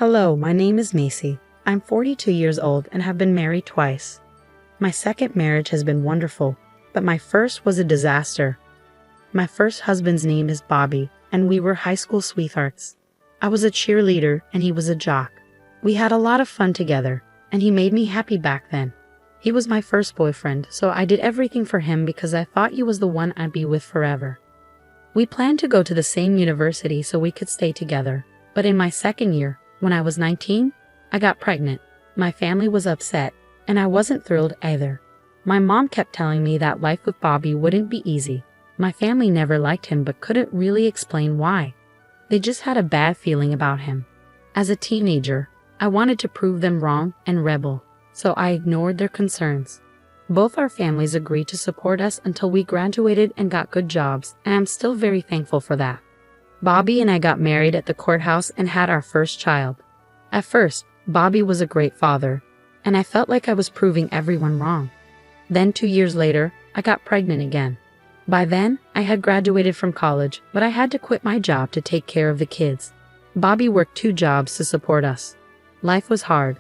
Hello, my name is Macy. I'm 42 years old and have been married twice. My second marriage has been wonderful, but my first was a disaster. My first husband's name is Bobby, and we were high school sweethearts. I was a cheerleader and he was a jock. We had a lot of fun together, and he made me happy back then. He was my first boyfriend, so I did everything for him because I thought he was the one I'd be with forever. We planned to go to the same university so we could stay together, but in my second year, when I was 19, I got pregnant. My family was upset, and I wasn't thrilled either. My mom kept telling me that life with Bobby wouldn't be easy. My family never liked him but couldn't really explain why. They just had a bad feeling about him. As a teenager, I wanted to prove them wrong and rebel, so I ignored their concerns. Both our families agreed to support us until we graduated and got good jobs, and I'm still very thankful for that. Bobby and I got married at the courthouse and had our first child. At first, Bobby was a great father, and I felt like I was proving everyone wrong. Then 2 years later, I got pregnant again. By then, I had graduated from college, but I had to quit my job to take care of the kids. Bobby worked 2 jobs to support us. Life was hard,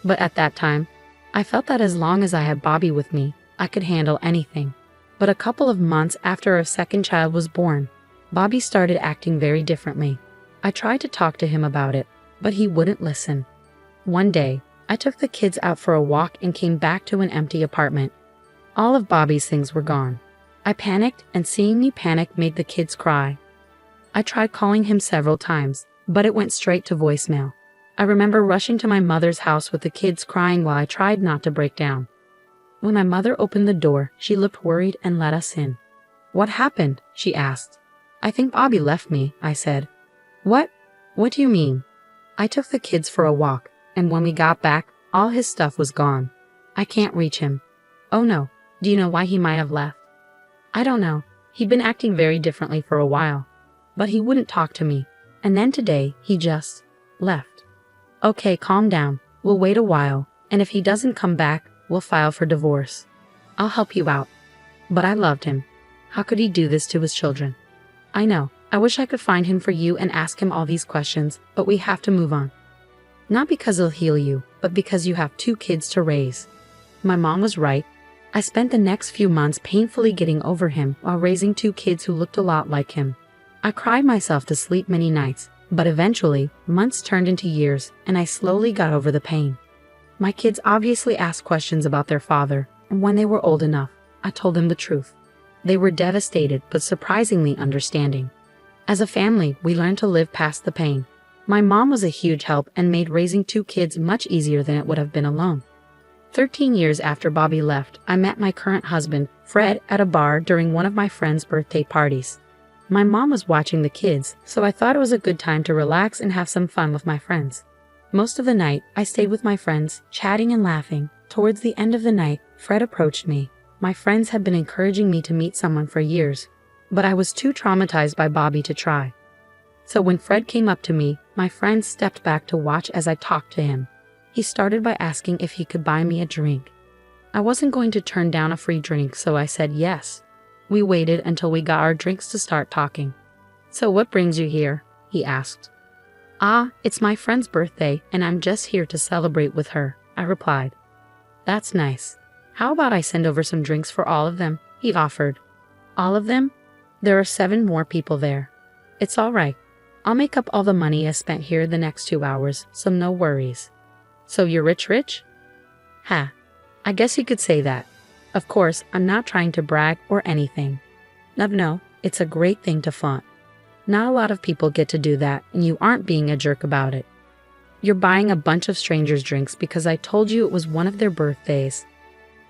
but at that time, I felt that as long as I had Bobby with me, I could handle anything. But a couple of months after our second child was born, Bobby started acting very differently. I tried to talk to him about it, but he wouldn't listen. One day, I took the kids out for a walk and came back to an empty apartment. All of Bobby's things were gone. I panicked, and seeing me panic made the kids cry. I tried calling him several times, but it went straight to voicemail. I remember rushing to my mother's house with the kids crying while I tried not to break down. When my mother opened the door, she looked worried and let us in. "What happened?" she asked. "I think Bobby left me," I said. "What? What do you mean?" I took the kids for a walk, and when we got back, all his stuff was gone. I can't reach him. "Oh no, do you know why he might have left?" "I don't know. He'd been acting very differently for a while. But he wouldn't talk to me, and then today, he just left." "Okay, calm down. We'll wait a while, and if he doesn't come back, we'll file for divorce. I'll help you out." But I loved him. How could he do this to his children? I know. I wish I could find him for you and ask him all these questions, but we have to move on. Not because he'll heal you, but because you have 2 kids to raise. My mom was right. I spent the next few months painfully getting over him while raising 2 kids who looked a lot like him. I cried myself to sleep many nights, but eventually, months turned into years, and I slowly got over the pain. My kids obviously asked questions about their father, and when they were old enough, I told them the truth. They were devastated but surprisingly understanding. As a family, we learned to live past the pain. My mom was a huge help and made raising 2 kids much easier than it would have been alone. 13 years after Bobby left, I met my current husband, Fred, at a bar during one of my friend's birthday parties. My mom was watching the kids, so I thought it was a good time to relax and have some fun with my friends. Most of the night, I stayed with my friends, chatting and laughing. Towards the end of the night, Fred approached me. My friends had been encouraging me to meet someone for years, but I was too traumatized by Bobby to try. So when Fred came up to me, my friends stepped back to watch as I talked to him. He started by asking if he could buy me a drink. I wasn't going to turn down a free drink, so I said yes. We waited until we got our drinks to start talking. "So what brings you here?" he asked. "Ah, it's my friend's birthday, and I'm just here to celebrate with her," I replied. "That's nice. How about I send over some drinks for all of them?" he offered. "All of them? There are 7 more people there." "It's all right. I'll make up all the money I spent here the next 2 hours, so no worries." "So you're rich? Ha, I guess you could say that. Of course, I'm not trying to brag or anything. No, it's a great thing to flaunt. Not a lot of people get to do that, and you aren't being a jerk about it. You're buying a bunch of strangers drinks because I told you it was one of their birthdays.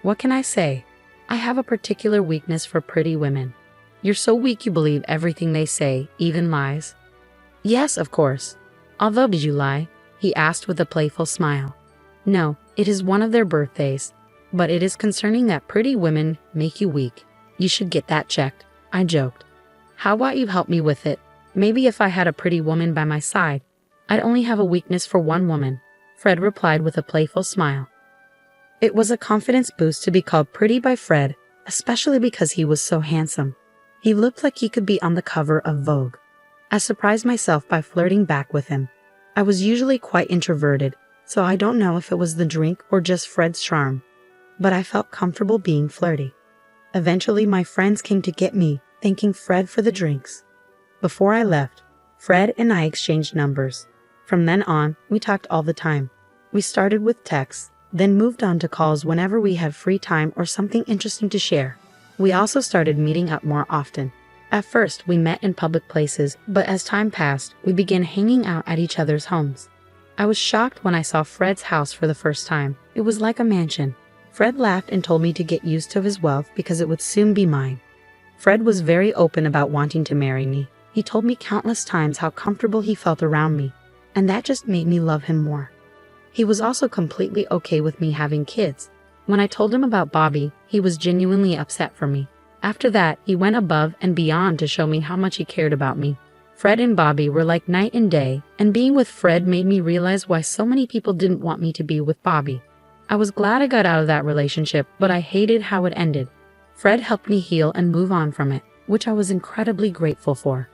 What can I say? I have a particular weakness for pretty women. You're so weak you believe everything they say, even lies." "Yes, of course. Although, did you lie?" he asked with a playful smile. "No, it is one of their birthdays. But it is concerning that pretty women make you weak. You should get that checked," I joked. "How about you help me with it? Maybe if I had a pretty woman by my side, I'd only have a weakness for one woman," Fred replied with a playful smile. It was a confidence boost to be called pretty by Fred, especially because he was so handsome. He looked like he could be on the cover of Vogue. I surprised myself by flirting back with him. I was usually quite introverted, so I don't know if it was the drink or just Fred's charm, but I felt comfortable being flirty. Eventually, my friends came to get me, thanking Fred for the drinks. Before I left, Fred and I exchanged numbers. From then on, we talked all the time. We started with texts, then moved on to calls whenever we had free time or something interesting to share. We also started meeting up more often. At first, we met in public places, but as time passed, we began hanging out at each other's homes. I was shocked when I saw Fred's house for the first time. It was like a mansion. Fred laughed and told me to get used to his wealth because it would soon be mine. Fred was very open about wanting to marry me. He told me countless times how comfortable he felt around me, and that just made me love him more. He was also completely okay with me having kids. When I told him about Bobby, he was genuinely upset for me. After that, he went above and beyond to show me how much he cared about me. Fred and Bobby were like night and day, and being with Fred made me realize why so many people didn't want me to be with Bobby. I was glad I got out of that relationship, but I hated how it ended. Fred helped me heal and move on from it, which I was incredibly grateful for.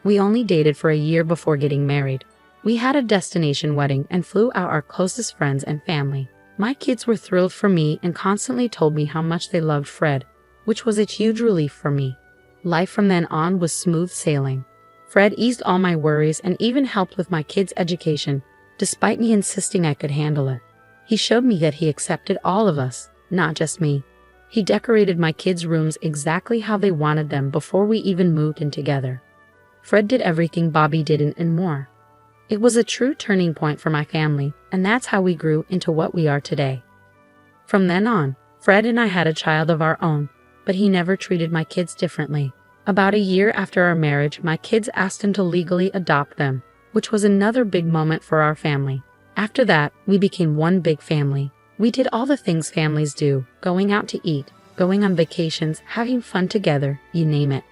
We only dated for a year before getting married. We had a destination wedding and flew out our closest friends and family. My kids were thrilled for me and constantly told me how much they loved Fred, which was a huge relief for me. Life from then on was smooth sailing. Fred eased all my worries and even helped with my kids' education, despite me insisting I could handle it. He showed me that he accepted all of us, not just me. He decorated my kids' rooms exactly how they wanted them before we even moved in together. Fred did everything Bobby didn't and more. It was a true turning point for my family, and that's how we grew into what we are today. From then on, Fred and I had a child of our own, but he never treated my kids differently. About a year after our marriage, my kids asked him to legally adopt them, which was another big moment for our family. After that, we became one big family. We did all the things families do, going out to eat, going on vacations, having fun together, you name it.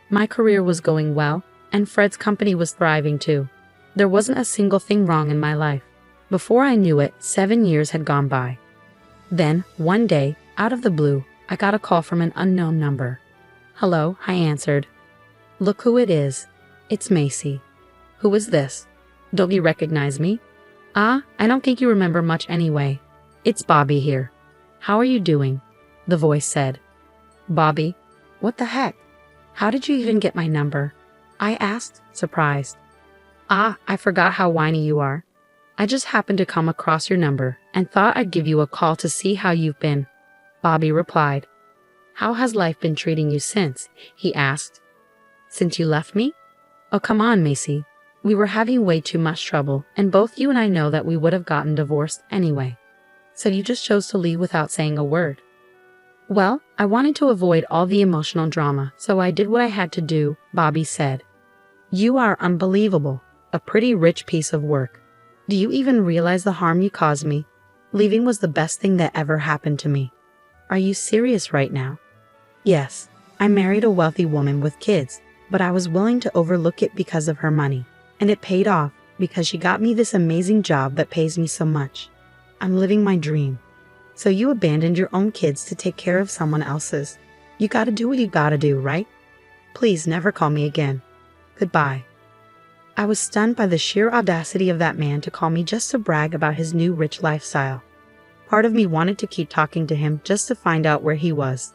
My career was going well, and Fred's company was thriving too. There wasn't a single thing wrong in my life. Before I knew it, 7 years had gone by. Then, one day, out of the blue, I got a call from an unknown number. "Hello," I answered. "Look who it is. It's Macy." "Who is this? Don't you recognize me?" "Ah, I don't think you remember much anyway. It's Bobby here. How are you doing?" the voice said. "Bobby? What the heck? How did you even get my number?" I asked, surprised. "Ah, I forgot how whiny you are. I just happened to come across your number and thought I'd give you a call to see how you've been," Bobby replied. "How has life been treating you since?" he asked. "Since you left me? Oh, come on, Macy. We were having way too much trouble, and both you and I know that we would have gotten divorced anyway. So you just chose to leave without saying a word." "Well, I wanted to avoid all the emotional drama, so I did what I had to do," Bobby said. "You are unbelievable. A pretty rich piece of work. Do you even realize the harm you caused me? Leaving was the best thing that ever happened to me. Are you serious right now?" "Yes, I married a wealthy woman with kids, but I was willing to overlook it because of her money. And it paid off because she got me this amazing job that pays me so much. I'm living my dream." "So you abandoned your own kids to take care of someone else's. You gotta do what you gotta do, right? Please never call me again. Goodbye." I was stunned by the sheer audacity of that man to call me just to brag about his new rich lifestyle. Part of me wanted to keep talking to him just to find out where he was,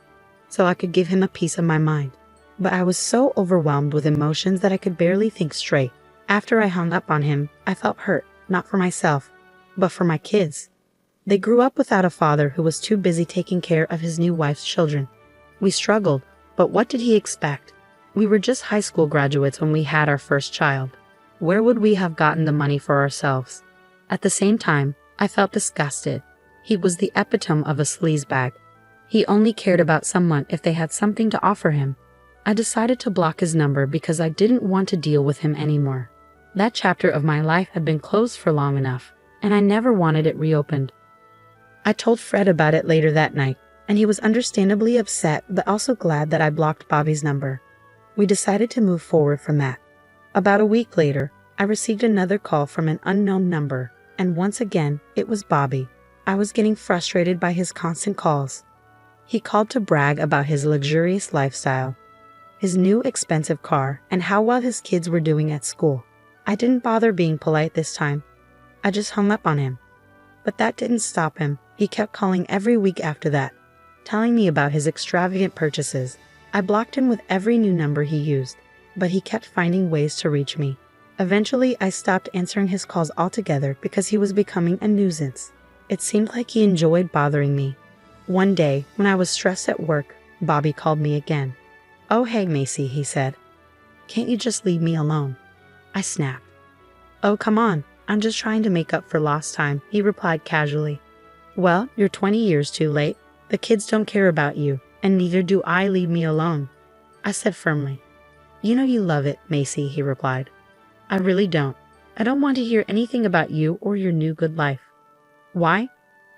so I could give him a piece of my mind. But I was so overwhelmed with emotions that I could barely think straight. After I hung up on him, I felt hurt, not for myself, but for my kids. They grew up without a father who was too busy taking care of his new wife's children. We struggled, but what did he expect? We were just high school graduates when we had our first child. Where would we have gotten the money for ourselves? At the same time, I felt disgusted. He was the epitome of a sleazebag. He only cared about someone if they had something to offer him. I decided to block his number because I didn't want to deal with him anymore. That chapter of my life had been closed for long enough, and I never wanted it reopened. I told Fred about it later that night, and he was understandably upset but also glad that I blocked Bobby's number. We decided to move forward from that. About a week later, I received another call from an unknown number, and once again, it was Bobby. I was getting frustrated by his constant calls. He called to brag about his luxurious lifestyle, his new expensive car, and how well his kids were doing at school. I didn't bother being polite this time. I just hung up on him. But that didn't stop him. He kept calling every week after that, telling me about his extravagant purchases. I blocked him with every new number he used, but he kept finding ways to reach me. Eventually, I stopped answering his calls altogether because he was becoming a nuisance. It seemed like he enjoyed bothering me. One day, when I was stressed at work, Bobby called me again. "Oh, hey, Macy," he said. "Can't you just leave me alone?" I snapped. "Oh, come on. I'm just trying to make up for lost time," he replied casually. "Well, you're 20 years too late. The kids don't care about you, and neither do I. Leave me alone," I said firmly. "You know you love it, Macy," he replied. "I really don't. I don't want to hear anything about you or your new good life." "Why?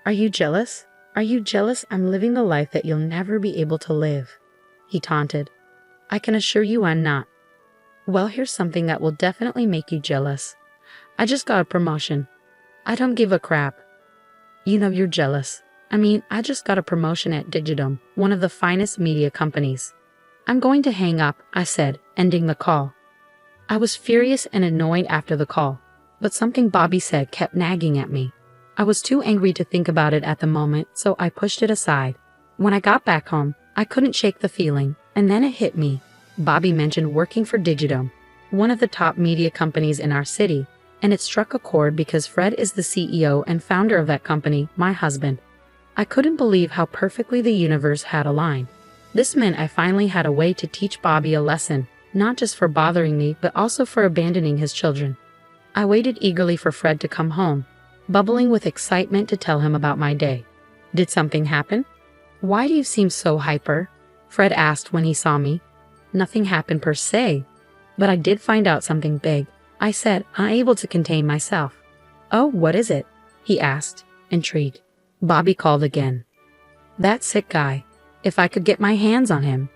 Are you jealous? Are you jealous I'm living a life that you'll never be able to live?" he taunted. "I can assure you I'm not." "Well, here's something that will definitely make you jealous. I just got a promotion. I don't give a crap." "You know you're jealous. I just got a promotion at Digidome, one of the finest media companies." "I'm going to hang up," I said, ending the call. I was furious and annoyed after the call, but something Bobby said kept nagging at me. I was too angry to think about it at the moment, so I pushed it aside. When I got back home, I couldn't shake the feeling, and then it hit me. Bobby mentioned working for Digidome, one of the top media companies in our city, and it struck a chord because Fred is the CEO and founder of that company, my husband. I couldn't believe how perfectly the universe had aligned. This meant I finally had a way to teach Bobby a lesson, not just for bothering me, but also for abandoning his children. I waited eagerly for Fred to come home, bubbling with excitement to tell him about my day. "Did something happen? Why do you seem so hyper?" Fred asked when he saw me. "Nothing happened per se, but I did find out something big," I said, unable to contain myself. "Oh, what is it?" he asked, intrigued. Bobby called again. "That sick guy. If I could get my hands on him,"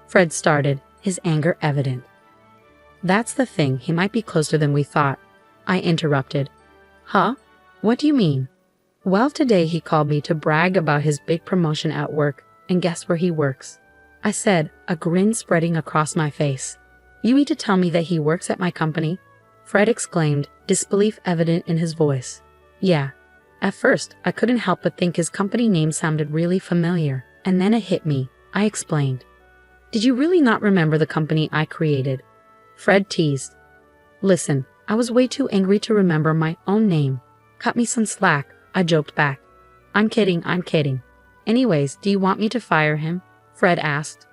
Fred started, his anger evident. "That's the thing, he might be closer than we thought," I interrupted. "Huh? What do you mean?" "Well, today he called me to brag about his big promotion at work, and guess where he works?" I said, a grin spreading across my face. "You mean to tell me that he works at my company?" Fred exclaimed, disbelief evident in his voice. "Yeah." At first, I couldn't help but think his company name sounded really familiar, and then it hit me. I explained. "Did you really not remember the company I created?" Fred teased. "Listen, I was way too angry to remember my own name. Cut me some slack," I joked back. I'm kidding. Anyways, do you want me to fire him?" Fred asked.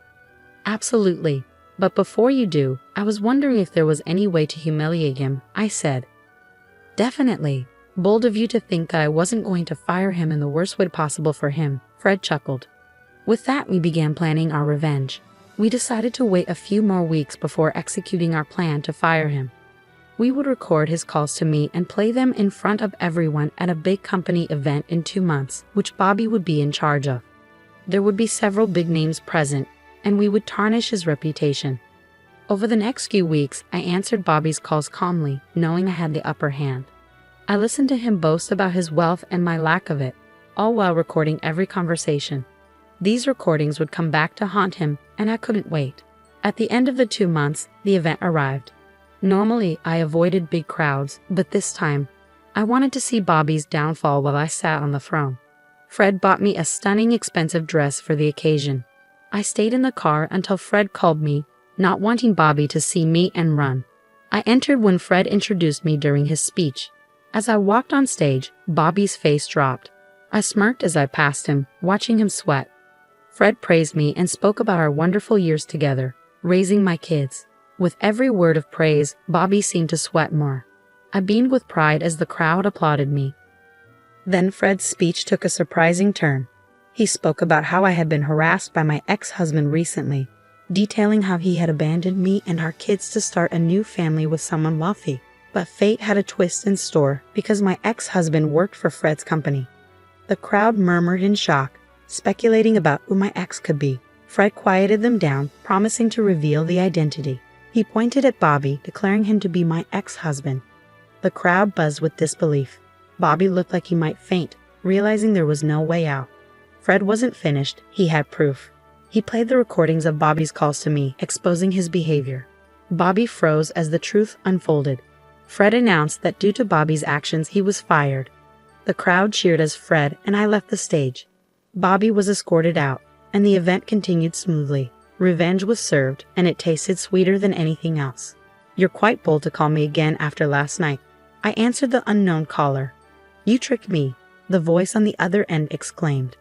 "Absolutely. But before you do, I was wondering if there was any way to humiliate him," I said. "Definitely. Bold of you to think that I wasn't going to fire him in the worst way possible for him," Fred chuckled. With that, we began planning our revenge. We decided to wait a few more weeks before executing our plan to fire him. We would record his calls to me and play them in front of everyone at a big company event in 2 months, which Bobby would be in charge of. There would be several big names present, and we would tarnish his reputation. Over the next few weeks, I answered Bobby's calls calmly, knowing I had the upper hand. I listened to him boast about his wealth and my lack of it, all while recording every conversation. These recordings would come back to haunt him, and I couldn't wait. At the end of the 2 months, the event arrived. Normally, I avoided big crowds, but this time, I wanted to see Bobby's downfall while I sat on the throne. Fred bought me a stunning, expensive dress for the occasion. I stayed in the car until Fred called me, not wanting Bobby to see me and run. I entered when Fred introduced me during his speech. As I walked on stage, Bobby's face dropped. I smirked as I passed him, watching him sweat. Fred praised me and spoke about our wonderful years together, raising my kids. With every word of praise, Bobby seemed to sweat more. I beamed with pride as the crowd applauded me. Then Fred's speech took a surprising turn. He spoke about how I had been harassed by my ex-husband recently, detailing how he had abandoned me and our kids to start a new family with someone wealthy. But fate had a twist in store because my ex-husband worked for Fred's company. The crowd murmured in shock, speculating about who my ex could be. Fred quieted them down, promising to reveal the identity. He pointed at Bobby, declaring him to be my ex-husband. The crowd buzzed with disbelief. Bobby looked like he might faint, realizing there was no way out. Fred wasn't finished, he had proof. He played the recordings of Bobby's calls to me, exposing his behavior. Bobby froze as the truth unfolded. Fred announced that due to Bobby's actions, he was fired. The crowd cheered as Fred and I left the stage. Bobby was escorted out, and the event continued smoothly. Revenge was served, and it tasted sweeter than anything else. "You're quite bold to call me again after last night," I answered the unknown caller. "You tricked me," the voice on the other end exclaimed.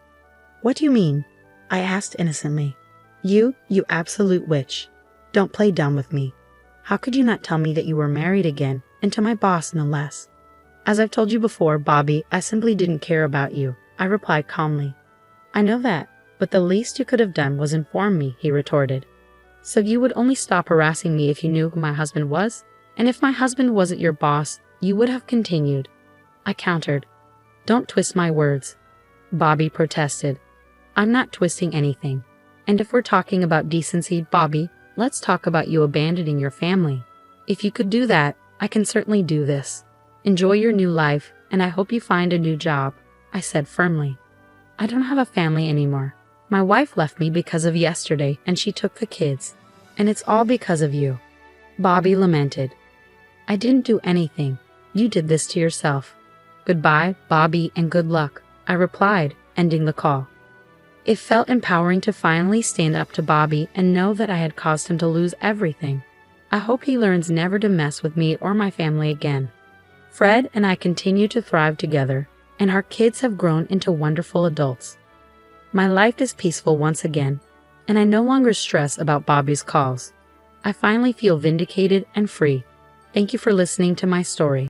"What do you mean?" I asked innocently. You absolute witch. Don't play dumb with me. How could you not tell me that you were married again, and to my boss no less?" "As I've told you before, Bobby, I simply didn't care about you," I replied calmly. "I know that, but the least you could have done was inform me," he retorted. "So you would only stop harassing me if you knew who my husband was? And if my husband wasn't your boss, you would have continued," I countered. "Don't twist my words," Bobby protested. "I'm not twisting anything. And if we're talking about decency, Bobby, let's talk about you abandoning your family. If you could do that, I can certainly do this. Enjoy your new life, and I hope you find a new job," I said firmly. "I don't have a family anymore. My wife left me because of yesterday, and she took the kids. And it's all because of you," Bobby lamented. "I didn't do anything. You did this to yourself. Goodbye, Bobby, and good luck," I replied, ending the call. It felt empowering to finally stand up to Bobby and know that I had caused him to lose everything. I hope he learns never to mess with me or my family again. Fred and I continue to thrive together, and our kids have grown into wonderful adults. My life is peaceful once again, and I no longer stress about Bobby's calls. I finally feel vindicated and free. Thank you for listening to my story.